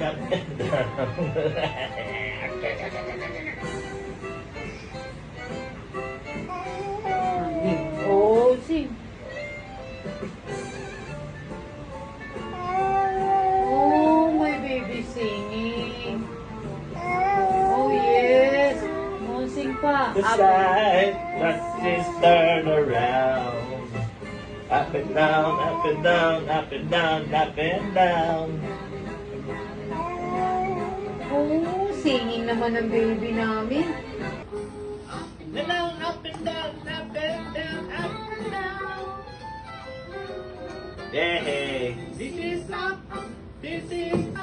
up and down. Oh, sing. Oh, my baby singing. Oh, yes. Oh, sing pa. The side, let's just turn around. Up and down, up and down, up and down, up and down. Oh, singing naman ang baby namin. Up and down, up and down, up and down, up and down. Hey, this is up, this is